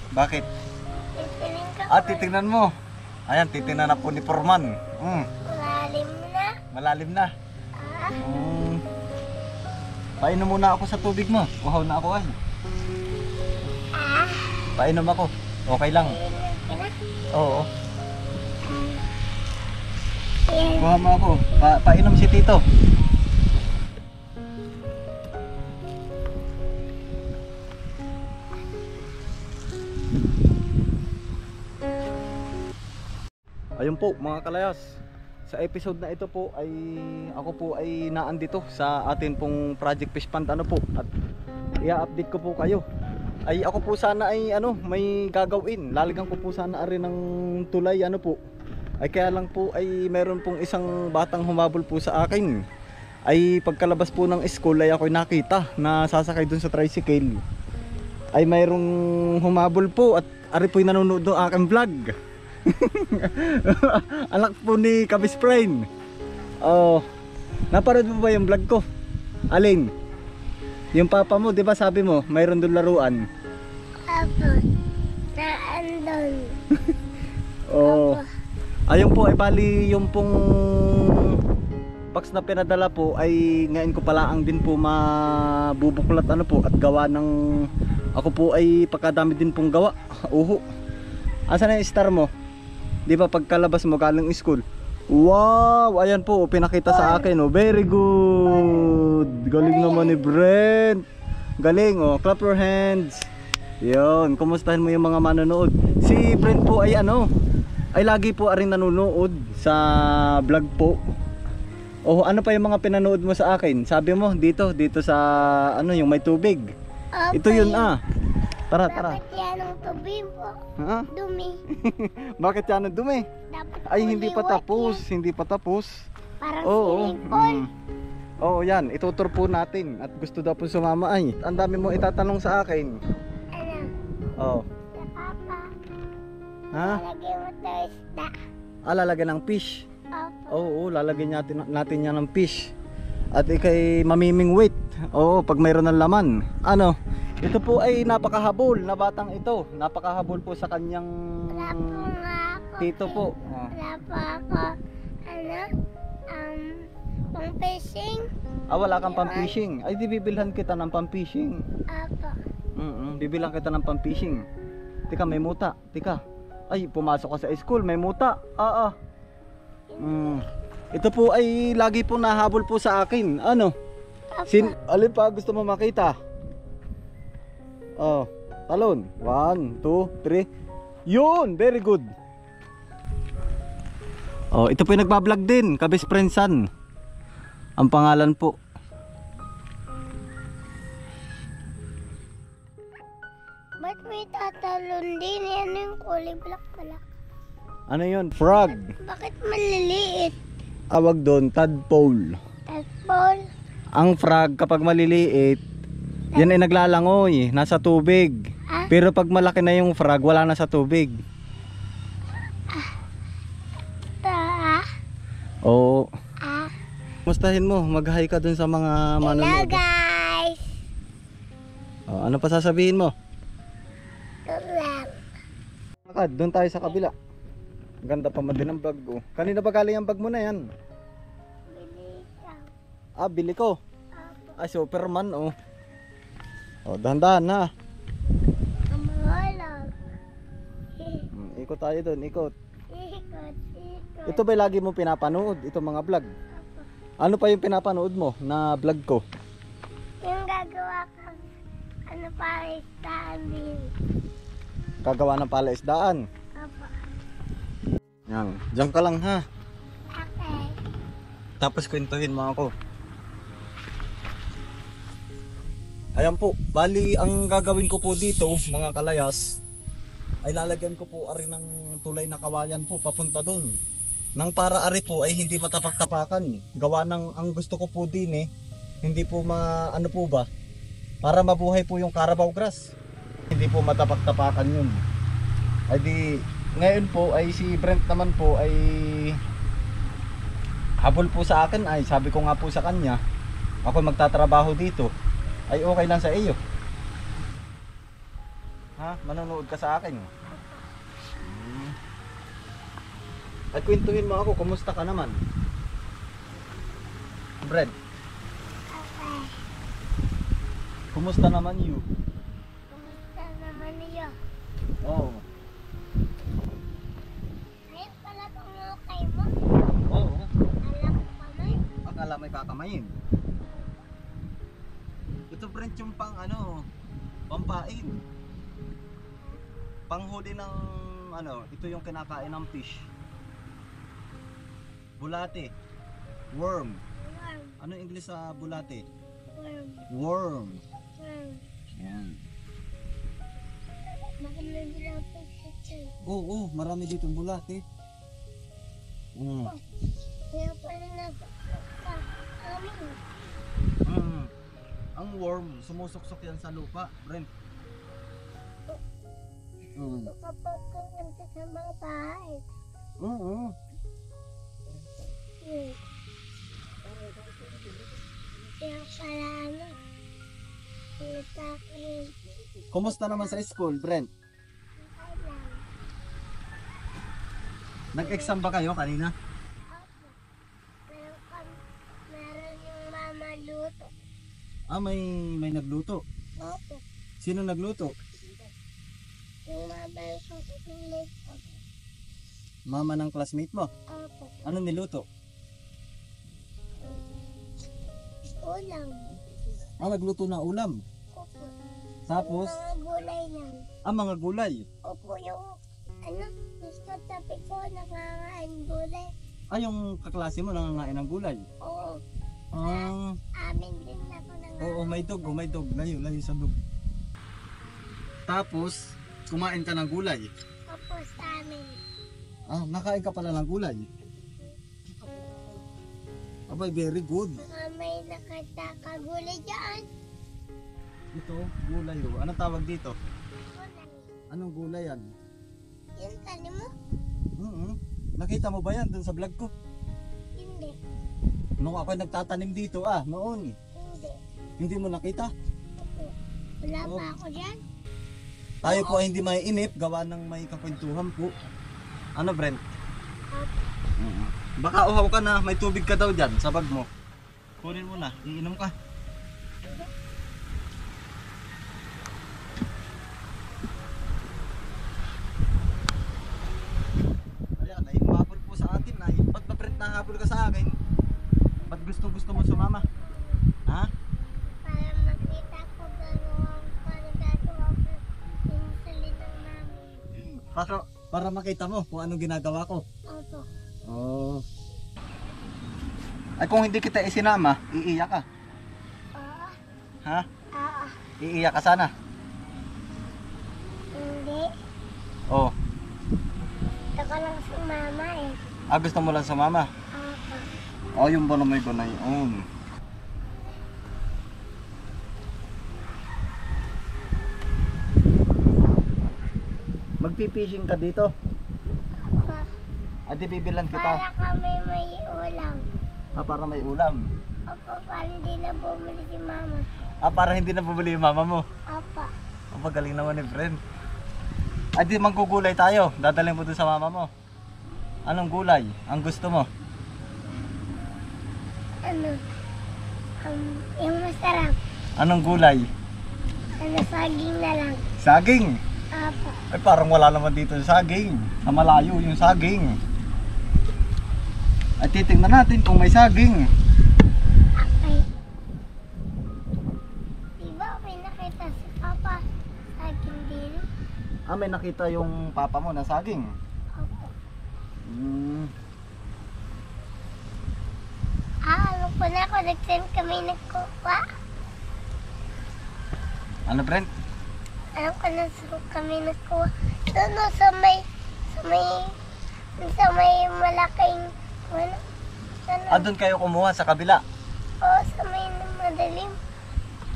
Bakit? Titingin ka Titingnan mo. Ayan, titingnan na po ni Foreman. malalim na. Malalim na. Ah, Painom muna ako sa tubig mo. Uhaw na ako ay. Painom ako. Okay lang. titingin ka na. Oo. Yan. Kuha mo ako. Painom si Tito. Ayun po mga kalayas. Sa episode na ito po ay ako po ay naandito sa atin pong Project Fish Pond ano po, at i-update ko po kayo. Ay ako po sana ay may gagawin. Lalagyan ko po sana rin ng tulay ano po. Ay kaya lang po ay meron pong isang batang humabol po sa akin. Ay pagkalabas po ng school ay ako'y nakita na sasakay dun sa tricycle. Ay mayroong humabol po at ari po'y nanonood ng aking vlog. Anak po ni Kabis Friend. Naparod mo ba yung vlog ko? Alin? Yung papa mo, di ba sabi mo, mayroon doon laruan? Apo. Naandun. Ayun po ay bali yung pong box na pinadala po ay ngayon ko pala ang din po mabubuklat ano po at gawa ng ako po ay pagkadami din pong gawa. Asan na yung star mo? Di ba pagkalabas mo galing school? Wow! Ayan po, pinakita sa akin. Very good! Galing naman ni Brent. Galing, clap your hands. Yun, kumustahin mo yung mga manonood. Si Brent po ay ay lagi po rin nanonood sa vlog po. Ano pa yung mga pinanood mo sa akin? Sabi mo, dito sa yung may tubig. Ito yun Tara. Dapat yan ang tubig po. Ha? Dumi. Bakit yan ang dumi? Dapat Ay hindi pa kuliwat tapos, yan. hindi pa tapos. Parang Oo. swimming pool. Oo, yan, itutur po natin at gusto daw po sumama ay. Ang dami mo itatanong sa akin. Ano? Oh. Sa papa. Ha? Lalagay mo ito isda. Lalagyan ng fish. Opo. Oo, lalagyan natin yan ng fish. At ikay mamiming wait. Oo, pag mayroon ng laman. Ito po ay napakahabol na batang ito. Napakahabol po sa kanyang Wala po nga ako. tito po. Wala po ako. Pang fishing. Wala kang pang-fishing. Ay, di bibilhan kita ng pang-fishing. Opo. Bibilang kita ng pang-fishing. Tika, may muta. Tika. Ay, pumasok ka sa school, may muta. Ito po ay lagi po nahabol po sa akin. Opo. Alin pa gusto mo makita? Talon. 1, 2, 3. Yun, very good. Ito po yung nagbablog din, Kabis Prensan. Ang pangalan po. Ba't may tatalon din? Yan yung kulay black pala. Ano yun? Frog. Bakit maliliit? Tawag doon, tadpole. Tadpole? Ang frog kapag maliliit, yan ay naglalangoy, nasa tubig. Pero pag malaki na yung frog, wala na sa tubig. Oo. Mustahin mo, mag-hi ka dun sa mga Hello manonood. guys! Ano pa sasabihin mo? Tulang. Lakad, doon tayo sa kabila. Ganda pa man din ang bag ko. Kanina ba galing ang bag mo na yan? Bilis. Bili ko. Opo. Superman dahan-dahan na. Kamahalag. Ikot tayo doon, ikot. Ikot. Ito ba lagi mo pinapanood, itong mga vlog? Ano pa yung pinapanood mo na vlog ko? Yung gagawa kang para istahan. Kagawa ng palaisdaan. Opo. Yan, diyan ka lang ha. Okay. Tapos kwentuhin mo ako. Ayan po, bali ang gagawin ko po dito mga kalayas ay lalagyan ko po ari ng tulay na kawayan po papunta doon. Nang para ari po ay hindi matapak-tapakan. Gawa ng ang gusto ko po din hindi po po ba? Para mabuhay po yung Carabao grass. Hindi po matapak-tapakan yun. Ay di ngayon po ay si Brent naman po ay habol po sa akin ay sabi ko nga po sa kanya ako magtatrabaho dito. Ay okay lang sa iyo. Ha? Manonood ka sa akin? At kwentuhin mo ako, kumusta ka naman? Brad, Okay. kumusta naman you? Kumusta naman niyo? Oo. Ayun pala itong mukay mo. Oo. Alam ko kamay. Akala may kakamayin. Ito Brent yung pang ano, pampain. Panghuli ng ano, ito yung kinakain ng fish. Bulate. Worm. Worm. Ano yung English sa bulate? Worm. Worm. Worm. Yan. Maganda din ang pagkakit. Oo, marami dito bulate. Kaya pala nasa amin. Ang worm, sumusuksok yan sa lupa, Brent. Kapag kanta sa mga bahay. Oo. Kaya pala ano. Natakin. Kumusta naman sa school, Brent? Kailan. Nag-exam ba kayo kanina? Meron yung mama luto. Ah, may nagluto. Opo. Sino nagluto? Yung mama yung kukulit ko. Mama ng classmate mo. Opo. Ano niluto? Ulam. Ah, nagluto na ulam. Opo. Tapos, Mga gulay lang. mga gulay. Opo yung ano. Gusto tabi ko nakakain gulay. Ah, yung kaklase mo nangangain ng gulay. Oo. Ah, Amin din ako nang oo, may dog. Layo sa dog. Tapos, kumain ka ng gulay. Opo sa amin. Ah, nakain ka pala ng gulay. Abay, very good. May nakita ka gulay dyan. Ito, gulay oh. Anong tawag dito? Gulay. Anong gulay yan? Yung tanim mo? Nakita mo ba yan dun sa vlog ko? Hindi. Nung ako nagtatanim dito noon. Hindi. Hindi mo nakita? Opo. Wala pa ako dyan. Tayo po ay hindi may inip, gawa ng may kakwentuhan po. Ano, Brent? Opo. Baka uhaw ka na, may tubig ka daw dyan sa bag mo. Kunin mo na, iinom ka. Ayan, ay umabot po sa atin ay. Ba't ba Brent nahabol ka sa akin? Ba't gusto mo sumama? Ha? Para makita ko gagawa ko yung salitang namin. Para makita mo kung anong ginagawa ko. Opo. Oh. Ay kung hindi kita isinama, iiyak ka. Oo. Ha? Oo. Iiyak ka sana. Hindi. Oh. Gusto ko lang sumama eh. Ah, gusto mo lang sumama? Opo. Oh, yung banamay ko na yun. Magpipishing ka dito. Opo. Adi bibilan kita. Para kami may ulam. Ah, para may ulam. Opo, para hindi na bumili si mama. Ah, para hindi na bumili yung mama mo. Opo. Ang pagaling naman ni friend. Adi manggugulay tayo. Dadalhin mo dun sa mama mo. Anong gulay? Ang gusto mo? Ano? Yung masarap. Anong gulay? Ano, saging na lang. Saging. Opo. Ay parang wala naman dito yung saging. Sa malayo yung saging. At titingnan natin kung may saging. Okay. Diba may nakita si Papa? Saging din? Ah, may nakita yung papa mo na saging. Opo. Alam ko na ako, nag-send kami nagkuha. Ano, Brent? Alam ko na kami nagkuha. Doon no, sa may malaking, ano? Ah, doon kayo kumuha sa kabila. Oo, sa may madilim.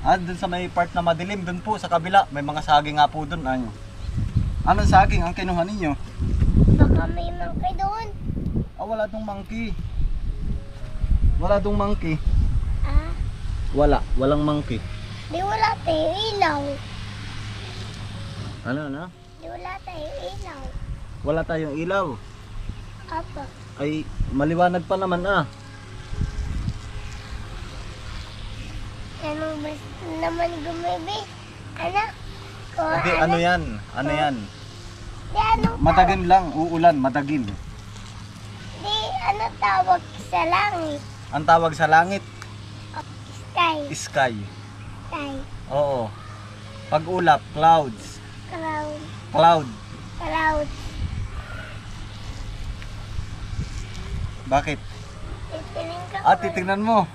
Ah, doon sa may part na madilim, doon po sa kabila. May mga saging nga po doon. Ano? Anong saging ang kinuha ninyo? Baka may mangkay doon. Ah, wala dong monkey. Wala dong monkey. Ah, Walang monkey. di wala tayo ilaw. Ano na? Di wala tayo ilaw. Wala tayong ilaw. Apo. Ay, maliwanag pa naman ah. Ano ba naman gumibi? Ano? Kung Hindi, ano yan? Ano yan? Di ano? Madagim lang, uulan, madagim. Di ano tawag sa langit? Ang tawag sa langit, Sky. sky. Sky. Oo. Pag ulap, clouds. Cloud. Cloud. Cloud. Bakit? Titingin ka Titingnan mo.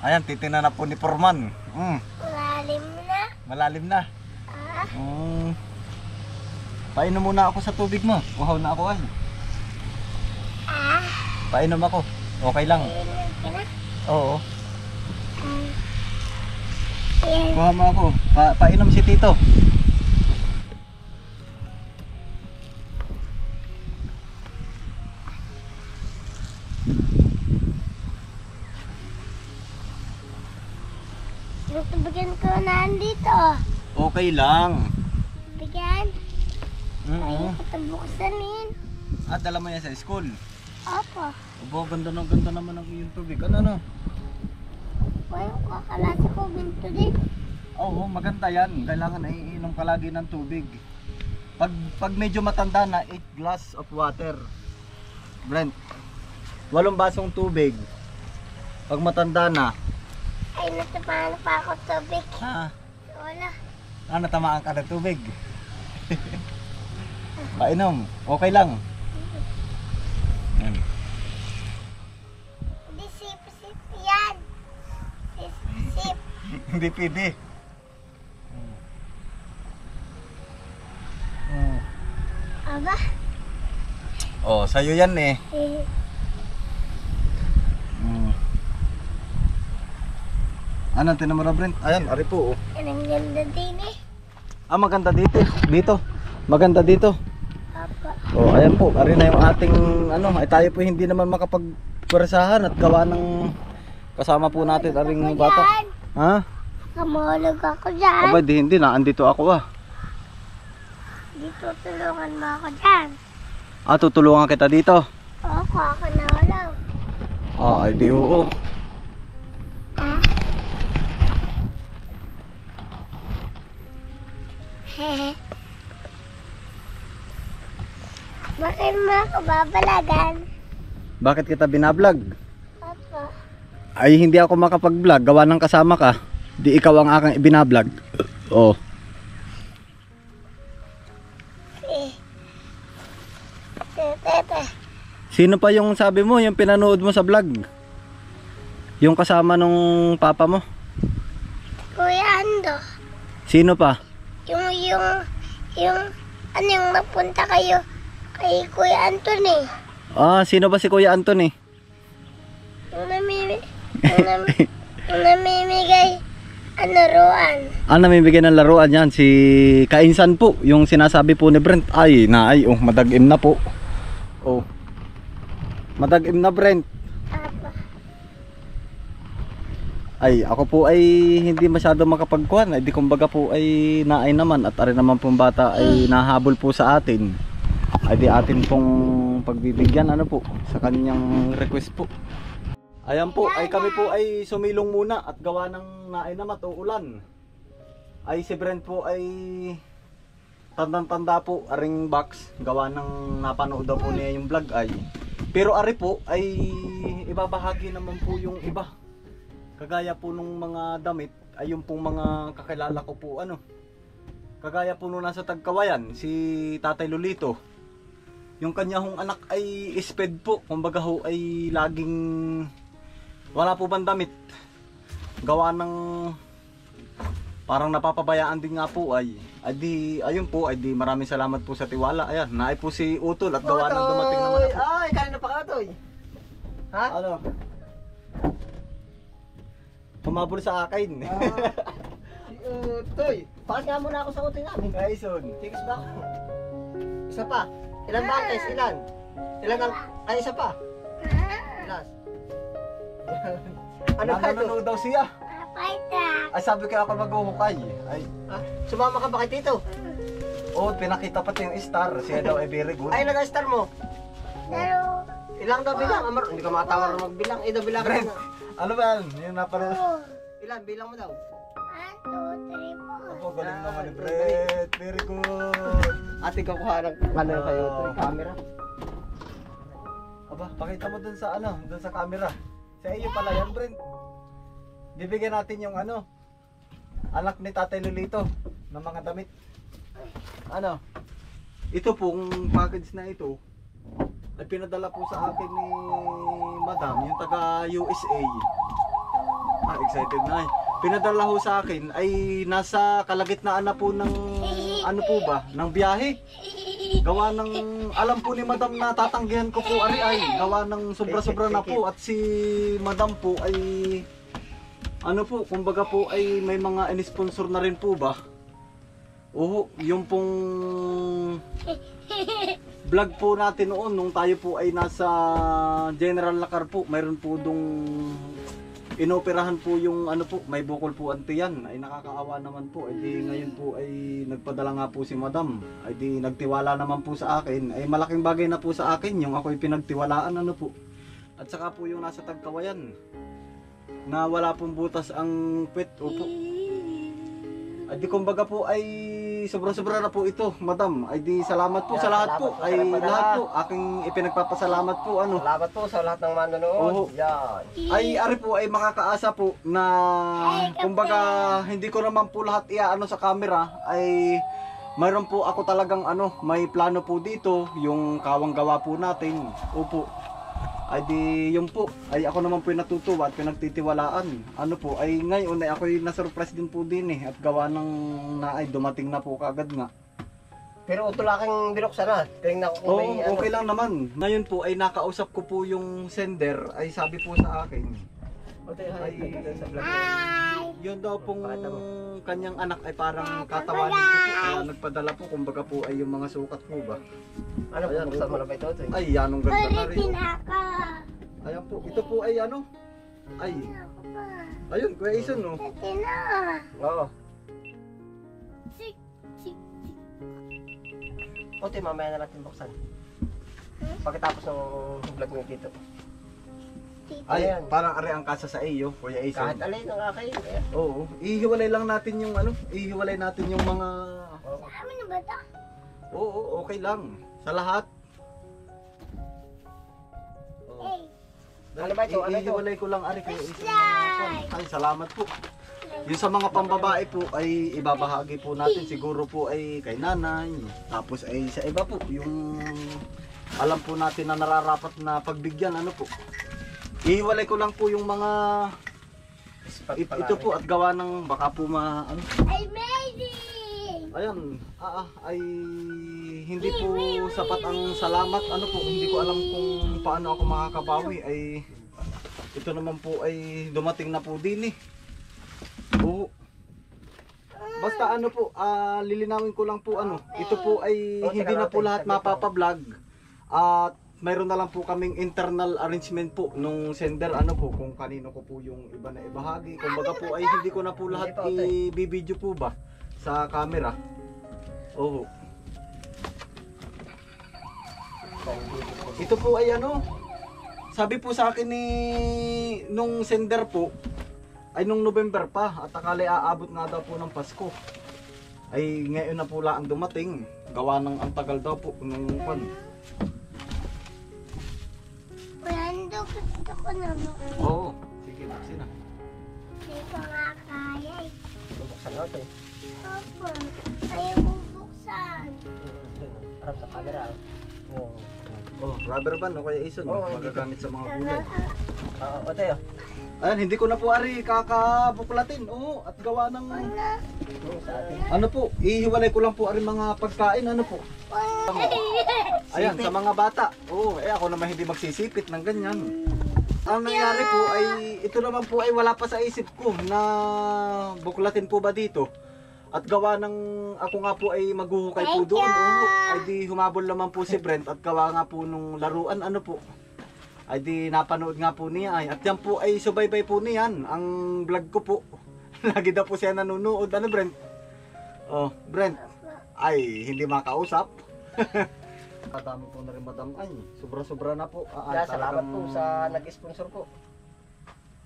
Ayan, titingnan na po ni Forman. malalim na. Malalim na. Ah, Painom muna ako sa tubig mo. Uhaw na ako ay. ah. Painom ako. Okay lang. Tingin ka na. Oo. Yan. Kuha mo ako. Painom si Tito. Bigyan ko na andito. Okay lang. Bigyan. Ay, Oo. patabuksanin. Dala mo yan sa school. Opo. Aba, ganda naman ang iyong tubig. Ano? Uy, kakalasa ko binto din. Oo, maganda yan. Kailangan ay iinom ka lagi ng tubig. Pag medyo matanda na, 8 glass of water. Brent, 8 basong tubig. Pag matanda na, Ay, natamaan pa ako tubig. Wala. natamaan ka ng tubig. Painom, okay lang. Yan. Hindi sip-sip yan. Sip-sip. Hindi pwede. Aba. Oh, sa'yo yan eh. Ano, tinan mo na Brent? Ayan, ari po oh. Ang ganda din eh. Maganda dito. Dito. Maganda dito. Opo. Oh, ayan po. Ari na yung ating ano, ay tayo po hindi naman makapagpwersahan at gawa ng kasama po natin aring bata. Dyan. Ha? Kamulog ako dyan. Aba, hindi na andito ako ah. Dito tulungan mo ako dyan. Tutulungan kita dito. Opo, ako na wala. Ay di oo. Ah. Hehe. Bakit mo ako babalagan? Bakit kita binablog? Opo. Ay hindi ako makapag-vlog gawa ng kasama ka. Di ikaw ang aking binablog. Oh. Tete. Sino pa yung sabi mo, yung pinanood mo sa vlog? Yung kasama nung papa mo? Kuya Ando. Sino pa? Yung, ano yung napunta kayo kay Kuya Anthony. Sino ba si Kuya Anthony? Yung namimigay, roan. Namimigay ng laruan yan, si Kainsan po, yung sinasabi po ni Brent. Madagim na po. Oh. Madagim na Brent. Apa. Ako po ay hindi masyado makapagkuhan. Di kumbaga po ay naay naman at ari naman pong bata ay nahabol po sa atin. Di atin pong pagbibigyan po sa kanyang request po. Ayan po, kami po ay sumilong muna at gawa ng naay naman uulan. Si Brent po ay tandang-tanda po aring box gawa ng napanood daw po niya yung vlog pero ari po ay ibabahagi naman po yung iba kagaya po nung mga damit ay yung pong mga kakilala ko po kagaya po nung nasa Tagkawayan si Tatay Lolito, yung kanya hong anak ay isped po, kumbaga ho ay laging wala po bang damit gawa ng parang napapabayaan din nga po ayun po, maraming salamat po sa tiwala. Ayan, naay po si Utol at gawa ng dumating naman ako. Kanina pa ka, Toy. Ha? Ano? Tumabol sa akin. Toy, pakas nga muna ako sa utoy namin. Kaison. Tigas ba ako? Isa pa. Ilan ba ang test? Ilan? Isa pa. Last. Ano ba ito? Nanonood daw siya. Papaita. Sabi ko ako maghuhukay. Sumama ka ba kay Tito? Oh, pinakita pati yung star. Siya daw ay very good. Ay, nag-star mo. Dalawa. Ilang daw bilang? Amar, hindi ka matawar magbilang. Daw bilang Brent, mo. ano ba yan? Yung naparoon. Ilan? Bilang mo daw. 1, 2, 3, 4. Ako, galing naman ni Brent. Very good. Ate, kukuha ng ano kayo, camera. Aba, pakita mo dun sa ano, dun sa camera. Sa iyo pala yan, Brent. Bibigyan natin yung ano, anak ni Tatay Lolito ng mga damit. Ano? Ito pong package na ito ay pinadala po sa akin ni Madam, yung taga USA. Excited na eh. Pinadala ho sa akin ay nasa kalagitnaan na po ng ano po ba, ng biyahe. Gawa ng, alam po ni Madam na tatanggihan ko po ay gawa ng sobra-sobra na po at si Madam po ay ano po, kumbaga po ay may mga in-sponsor na rin po ba? Oo, yung pong vlog po natin noon nung tayo po ay nasa General Lakar po, mayroon po dong inoperahan po yung ano po, may bukol po antiyan, ay nakakaawa naman po. Ay di ngayon po ay nagpadala nga po si Madam, ay di nagtiwala naman po sa akin, ay malaking bagay na po sa akin yung ako'y pinagtiwalaan ano po. At saka po yung nasa Tagkawayan na wala pong butas ang puwet, opo. Ay di kumbaga po ay sobra-sobra na po ito, Madam. Ay di salamat po sa lahat po. Ay lahat po aking ipinagpapasalamat po ano. Salamat po sa lahat ng manonood. Oo. Yan. Ay ari po ay makakaasa po na kumbaga hindi ko naman po lahat iaano sa camera, ay mayroon po ako talagang ano, may plano po dito, yung kawang gawa po natin. Opo. Ay di yun po, ay ako naman po yung natutuwa at pinagtitiwalaan. Ano po, ay ngayon ay ako'y na-surprise din po din eh, at gawa ng na ay dumating na po kagad nga. Pero utol aking binuksan na. Tingnan ko kung Oo, may ano. okay lang naman. Ngayon po ay nakausap ko po yung sender, ay sabi po sa akin, Utol, hi. Sa vlog. Hi. yun daw pong kanyang anak ay parang katawanin ko po, kaya nagpadala po, kumbaga po ay yung mga sukat po ba. Ano po, buksan mo na ba ito? Utol? Ay, yanong ganda na rin. Ulitin ako. Ayan po, ito po ay ano? Ay, Ako pa. ayun, Kuya Ison no? Ulitin na. Oo. Sik, sik, sik. Utol, mamaya na natin buksan. Pagkatapos ng vlog mo dito. Ay, Ayan. parang ari ang kasa sa iyo, Kuya Ison. Kahit alin ang akin. Ayan. Oo, ihiwalay lang natin yung ano, ihiwalay natin yung mga... Oo. Sa amin na ba ito? Oo, okay lang. Sa lahat. Oo. Hey. Ano ba ito? Ano ito? Ihiwalay ko lang ari Kuya Ison. Ay, salamat po. Yung sa mga pambabae po ay ibabahagi po natin, siguro po ay kay nanay. Tapos ay sa iba po, yung alam po natin na nararapat na pagbigyan, ano po. Ihiwalay ko lang po yung mga ito po at gawa ng baka po ano. Amazing! Ayan, ay hindi po sapat ang salamat, ano po, hindi ko alam kung paano ako makakabawi, ay ito naman po ay dumating na po din eh. Oo. Basta ano po, lilinawin ko lang po ano, ito po ay hindi na po lahat mapapablog. At mayroon na lang po kaming internal arrangement po nung sender, ano po, kung kanino ko po yung iba na ibahagi. Kumbaga po ay hindi ko na po lahat i-video po ba sa camera. Oo. Ito po ay ano, sabi po sa akin ni nung sender po, ay nung November pa, at akala aabot nga daw po ng Pasko. Ay ngayon na po lang dumating, gawa ng ang tagal daw po nung pan. Wala, gusto ko na mo. Oo, sige buksin na. Hindi ko nga kaya eh. Buksan natin. Opo, ayaw kong buksan. Harap sa camera. Oo. Oh, rubber band o kaya ison, Oo, magagamit sa mga gulay. Utol. Ayan, hindi ko na po ari kakabuklatin. Oo, at gawa ng Sa atin. ano po, ihiwalay ko lang po ari mga pagkain, ano po. Ayan, sa mga bata. Oo, ako naman hindi magsisipit ng ganyan. Ang nangyari po ay, ito naman po ay wala pa sa isip ko na buklatin po ba dito. At gawa ng, ako nga po ay maghuhukay po doon. Oo, ay di humabol naman po si Brent at gawa nga po nung laruan, ano po. Ay di napanood nga po niya ay. At yan po ay subaybay po niyan, ang vlog ko po. Lagi daw po siya nanonood. Ano Brent? Oh, Brent. ay hindi makausap. Madami po na rin madam. Ay, sobra-sobra na po. Kaya salamat po sa nag-sponsor po.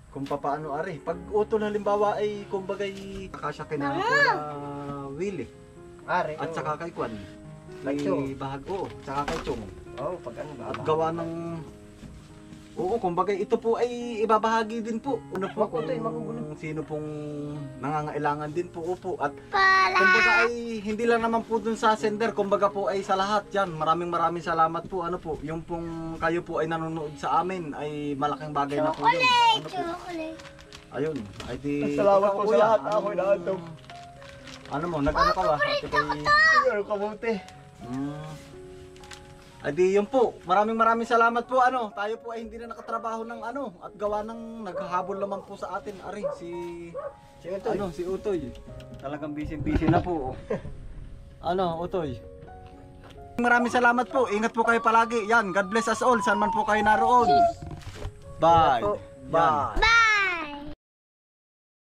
Kung papaano ari. Pag utol halimbawa ay kumbagay kakasyakin na po na Willie. Are, At saka kay Kwan. Kay Chong. Bahag, oo. Tsaka kay Chong. Oh, pag ano ba? At gawa ng... Oo, kumbaga ito po ay ibabahagi din po. Ano po Makutoy, kung makugulo. sino pong nangangailangan din po. Opo. At Pala. kumbaga ay hindi lang naman po dun sa sender. Kumbaga po ay sa lahat yan. Maraming salamat po. Ano po, yung pong kayo po ay nanonood sa amin ay malaking bagay na po yun. Ano po? Chocolate. Ayun. Ay di... Salamat ikaw, po sa kuya, lahat. anong- Ako'y naantog. Ano mo, nag-ano ka ba? Ito kay... Ano kabuti? Ay di yun po, maraming salamat po ano. Tayo po ay hindi na nakatrabaho ng ano at gawa ng naghahabol naman po sa atin ari si si Utoy. Talagang busy na po. Ano, Utoy? Maraming salamat po. Ingat po kayo palagi. Yan, God bless us all. Saan man po kayo naroon. Bye. Bye. Yan.